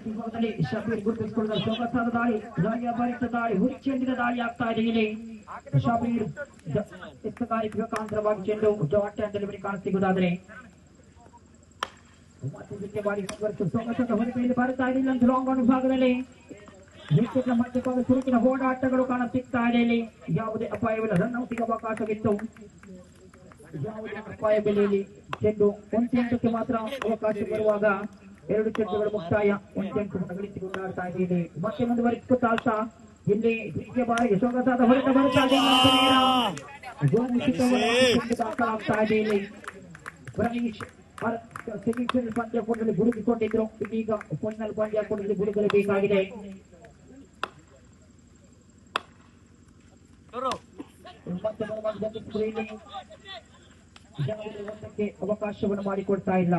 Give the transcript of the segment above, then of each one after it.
ವಿಭಾಗದಲ್ಲಿ ಶಬೀರ್ ಗುರುತಿಸಿಕೊಳ್ಳುವ ಸೊಗಸಾದ ದಾಳಿ ದಾಳಿಯ ಬರಿತ ದಾಳಿ ಹುಚ್ಚೆಂದಿನ ದಾಳಿ ಆಗ್ತಾ ಇದೆ ಇಲ್ಲಿ ಶಬೀರ್ ಮುಖಾಂತರವಾಗಿ ಚೆಂಡು ಜಾಟ್ ಡೆಲಿವರಿ ಕಾಣಿಸಿಗುವುದಾದರೆ ಮತ್ತೆ ಬಾರಿ ಸೊಗಸಾದ ಹೊರಗೆಯಲ್ಲಿ ಬರ್ತಾ ಇದೆ ಇಲ್ಲೊಂದು ಲಾಂಗ್ ಆನ್ ವಿಭಾಗದಲ್ಲಿ ವಿಕೆಟ್ನ ಮಧ್ಯಭಾಗ ಚುರುಕಿನ ಹೋರಾಟಗಳು ಕಾಣ ಸಿಗ್ತಾ ಇದೆ ಇಲ್ಲಿ ಯಾವುದೇ ಅಪಾಯವಿಲ್ಲ ರನ್ ಔಟಿಗೆ ಅವಕಾಶವಿತ್ತು ಯಾವುದೇ ಅಪಾಯವಿಲ್ಲ ಇಲ್ಲಿ ಚೆಂಡು ಒಂದು ಹಂತಕ್ಕೆ ಮಾತ್ರ ಅವಕಾಶ ಬರುವಾಗ ಎರಡು ಚೆಂಡುಗಳು ಮುಕ್ತಾಯ ಒಂದು ಅಂಕವನ್ನು ಗಳಿಸಿಕೊಂಡಾಡ್ತಾ ಇದೆ ಮತ್ತೆ ಮುಂದುವರಿಸಿಕೊಳ್ತಾ ಇಲ್ಲಿ ಹೀಗೆ ಬಾರಿಗೆ ಸೊಗಸಾದ ಹೊರಟ ಬರ್ತಾ ದಾಖಲಾಗ್ತಾ ಇದೆ ಇಲ್ಲಿ ಪ್ರಣೀಶ್ ಸೆಮಿಫೈನಲ್ ಪಂದ್ಯಾಟದಲ್ಲಿ ಗುಡುಗಿಕೊಂಡಿದ್ರು ಇದೀಗ ಫೈನಲ್ ಪಂದ್ಯಾಟದಲ್ಲಿ ಗುಡುಗಲೇಬೇಕಾಗಿದೆ ಮತ್ತೆ ಒಂದಕ್ಕೆ ಅವಕಾಶವನ್ನು ಮಾಡಿಕೊಡ್ತಾ ಇಲ್ಲ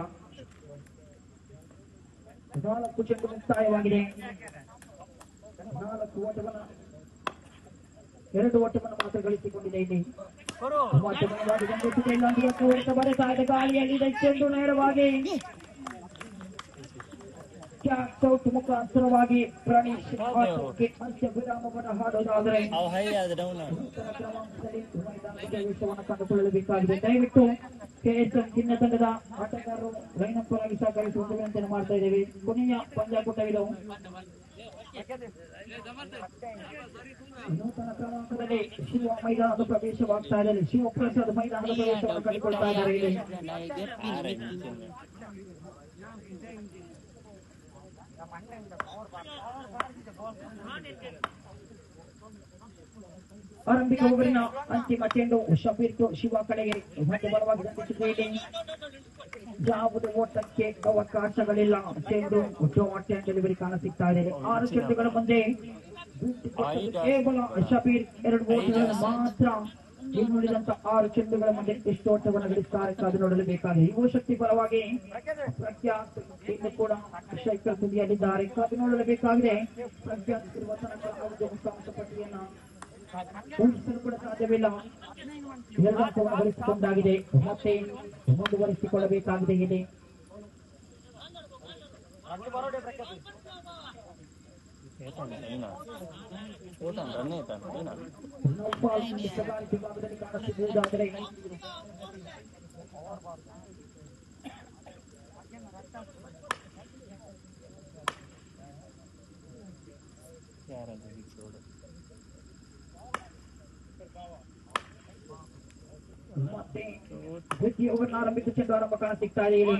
4 ಚೆಂಡು ಮುಕ್ತಾಯವಾಗಿದೆ 4 ಓಟವನ್ನು 2 ಓಟವನ್ನು ಮಾತ್ರ ಗಳಿಸಿಕೊಂಡಿದೆ ಇಲ್ಲಿ ಬರುತ್ತಾ ಇದೆ ಗಾಳಿಯಲ್ಲಿ ಚೆಂಡು ನೇರವಾಗಿ ಕ್ಯಾಚೌಟ್ ಮುಖಾಂತರವಾಗಿ ಪ್ರಣೀಶ್ ಅಂತ್ಯ ವಿರಾಮವನ್ನು ಹಾಡೋದಾದರೆ ಪ್ರವೇಶವನ್ನು ಕಂಡುಕೊಳ್ಳಬೇಕಾಗಿದೆ ದಯವಿಟ್ಟು ಕೆಎಸ್ಎಫ್ ಚಿನ್ನ ತಂಡದ ಆಟಗಾರರು ಲೈನಪ್ ಆಗಿ ಸಹಕರಿಸುವ ವಿನಂತಿಯನ್ನು ಮಾಡ್ತಾ ಇದ್ದೇವೆ ಕೊನೆಯ ಪಂದ್ಯಾಟವಿದು ನೂತನ ಕ್ರಮಾಂಕದಲ್ಲಿ ಶಿವ ಮೈದಾನದ ಪ್ರವೇಶವಾಗ್ತಾ ಇದೆ ಶಿವಪ್ರಸಾದ್ ಮೈದಾನದ ಪ್ರವೇಶವನ್ನು ಕಂಡುಕೊಳ್ತಾ ಇದ್ದಾರೆ ಆರಂಭಿಕ ಓವರಿನ ಅಂತಿಮ ಚೆಂಡು ಶಬೀರ್ ಶಿವ ಕಡೆಗೆ ಮತ್ತೆ ಬಲವಾಗಿ ದಂಡಿಸಿದೆ ಯಾವುದೇ ಓಟಕ್ಕೆ ಅವಕಾಶಗಳಿಲ್ಲ ಚೆಂಡು ಡೆಲಿವರಿ ಕಾಣಸಿಗ್ತಾ ಇದೆ 6 ಚೆಂಡುಗಳ ಮುಂದೆ ಕೇವಲ ಶಬೀರ್ 2 ಓಟಗಳನ್ನು ಮಾತ್ರ ಇನ್ನುಳಿದಂತ 6 ಚೆಂಡುಗಳ ಮುಂದೆ ಎಷ್ಟು ಓಟವನ್ನು ಗಳಿಸುತ್ತಾರೆ ಕಾದು ನೋಡಲೇಬೇಕಾಗಿದೆ ಯುವ ಶಕ್ತಿ ಪರವಾಗಿ ಪ್ರಖ್ಯಾತ್ ಇನ್ನು ಕೂಡ ಶೈಕಲ್ ತುದಿಯಲ್ಲಿದ್ದಾರೆ ಕಾದು ನೋಡಲೇಬೇಕಾಗಿದೆ ಪ್ರಖ್ಯಾತ್ ಇರುವ ತನಕ ಯಾವುದೇ ಮುಖಾಂಶ ಪಟ್ಟಿಯನ್ನ ಊಹಿಸಲು ಕೂಡ ಸಾಧ್ಯವಿಲ್ಲ 2 ಅಂಕವನ್ನು ಗಳಿಸಿಕೊಂಡಾಗಿದೆ ಮತ್ತೆ ಮುಂದುವರಿಸಿಕೊಳ್ಳಬೇಕಾಗಿದೆ ಇಲ್ಲಿ ವಿಭಾಗದಲ್ಲಿ ಕಾಣಿಸಿರುವುದಾದರೆ ಮತ್ತೆ ದ್ವಿತೀಯ ಓವರ್ನ ಆರಂಭಿಕ ಚೆಂಡು ಆರಂಭ ಕಾಣಿಸಿಗ್ತಾ ಇದೆ ಇಲ್ಲಿ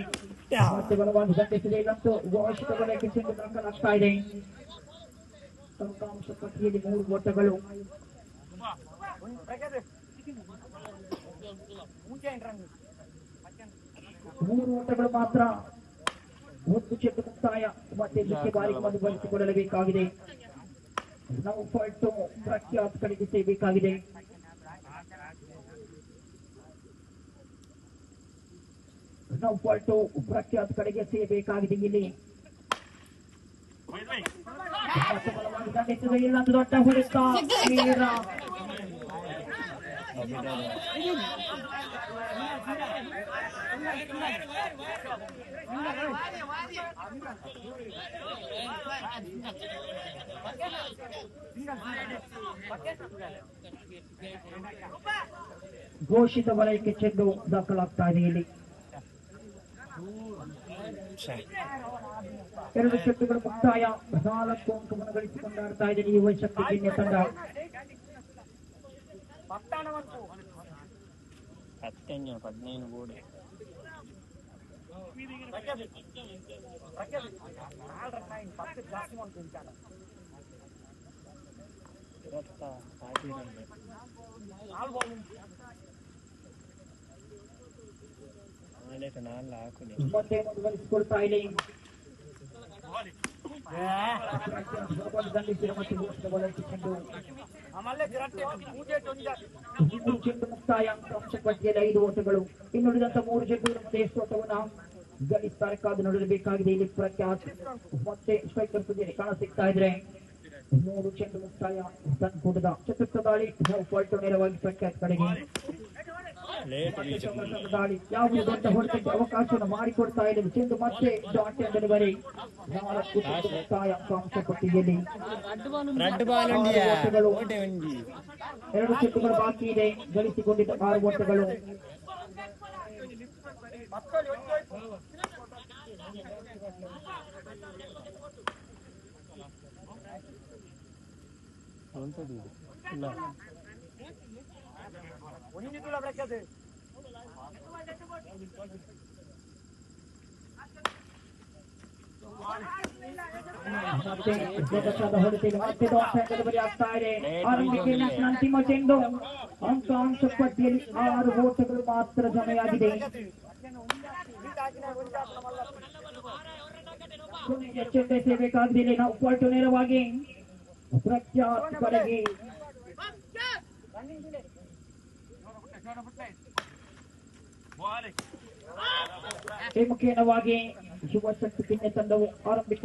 ಮತ್ತೆ ಬಲವಾಗಿ ದಂಡಿಸಿದೆ ಇಲ್ಲಂತೂ ವಾರ್ಷಿಕ ವಲಯಕ್ಕೆ ಚೆಂಡು ದಾಖಲಾಗ್ತಾ ಇದೆ ಫಲಿತಾಂಶ ಪಟ್ಟಿಯಲ್ಲಿ 3 ಓಟಗಳು 3 ಓಟಗಳು ಮಾತ್ರ 1 ಚೆಂಡು ಮುಕ್ತಾಯ ಮತ್ತೆ ಮುಖ್ಯ ಬಾರಿಗೆ ಮುಂದುವರಿಸಿಕೊಳ್ಳಲೇಬೇಕಾಗಿದೆ ನಾವು ಫಾಲ್ಟು ಪ್ರಖ್ಯಾತ್ ಕಡೆಗೆ ಸೇಬೇಕಾಗಿದೆ ನಾವು ಫಾಲ್ಟು ಪ್ರಖ್ಯಾತ್ ಕಡೆಗೆ ಸೇಬೇಕಾಗಿದೆ ಇಲ್ಲಿ ಇಲ್ಲೊಂದು ದೊಡ್ಡ ಹೊಡೆತ ಘೋಷಿತ ವಲಯಕ್ಕೆ ಚೆಂಡು ದಾಖಲಾಗ್ತಾ ಇದೆ ಇಲ್ಲಿ 2 ಚೆಂಡುಗಳು ಮುಕ್ತಾಯ 4 ಅಂಕವನ್ನು ಗಳಿಸಿಕೊಂಡಾಡ್ತಾ ಇದೆ ಯುವ ಶಕ್ತಿ ಕಿನ್ಯ ತಂಡ 15 ಗೋಡೆ ಮತ್ತೆ ಮುಂದುವರಿಸಿಕೊಳ್ತಾ ಇದೆ ಚೆಂಡು ಮುಕ್ತಾಯ ಅಂಶ ಪಟ್ಟಿಯಲ್ಲಿ 5 ಓಟಗಳು ಇನ್ನುಳಿದಂತ 3 ಚೆಂಡುಗಳ ಮುಂದೆ ಎಷ್ಟು ಓಟವನ್ನು ಗಳಿಸ್ತಾರೆ ಕಾದು ನೋಡಲೇಬೇಕಾಗಿದೆ ಇಲ್ಲಿ ಪ್ರಖ್ಯಾತ್ ಮತ್ತೆ ಸ್ಟ್ರೈಕರ್ ಸುದ್ದಿಯಲ್ಲಿ ಕಾಣಸಿಗ್ತಾ ಇದ್ರೆ 3 ಚೆಂಡು ಮುಕ್ತಾಯ ತನ್ಕೂಟದ ಚತುರ್ಥ ದಾಳಿ ಫಾಲ್ಟು ನೇರವಾಗಿ ಪ್ರಖ್ಯಾತ್ ಕಡೆಗೆ ಮತ್ತೆ ಚೌಕಟ್ಟದ ದಾಳಿ ಯಾವುದೇ ದೊಡ್ಡ ಹೊಡೆತಕ್ಕೆ ಅವಕಾಶವನ್ನು ಮಾಡಿಕೊಡ್ತಾ ಇದೆ. ಚೆಂಡು ಮತ್ತೆ ಡಾಟ್ ಡೆಲಿವರಿ 4 ಮುಕ್ತಾಯ ಅಂಕಾಂಶ ಪಟ್ಟಿಯಲ್ಲಿ. ಓಟಗಳು 2 ಸೆಟ್ಟುಗಳು ಬಾಕಿ ಇದೆ. ಗಳಿಸಿಕೊಂಡಿದ್ದ 6 ಓಟಗಳು. ಮತ್ತೆ ಜಗತ್ತಾದ ಹೊಡೆತಕ್ಕೆ ಮತ್ತೆ ಡಾಟ್ ಡೆಲಿವರಿ ಆಗ್ತಾ ಇದೆ. ಆರಂಭಿಕ ಅಂತಿಮ ಚೆಂಡು. ಅಂಕಾಂಶ ಪಟ್ಟಿಯಲ್ಲಿ 6 ಓಟಗಳು ಮಾತ್ರ ಜಮೆಯಾಗಿದೆ. ಎಚ್ಚರಿಸಬೇಕಾಗಿದೆ. ನಾವು ಪಲ್ಟು ನೇರವಾಗಿ ಪ್ರಖ್ಯಾತ್ ಕಡೆಗೆ ಮುಖೇನವಾಗಿ ಯುವ ಶಕ್ತಿ ಕಿನ್ನೆ ತಂಡವು ಆರಂಭಿಕ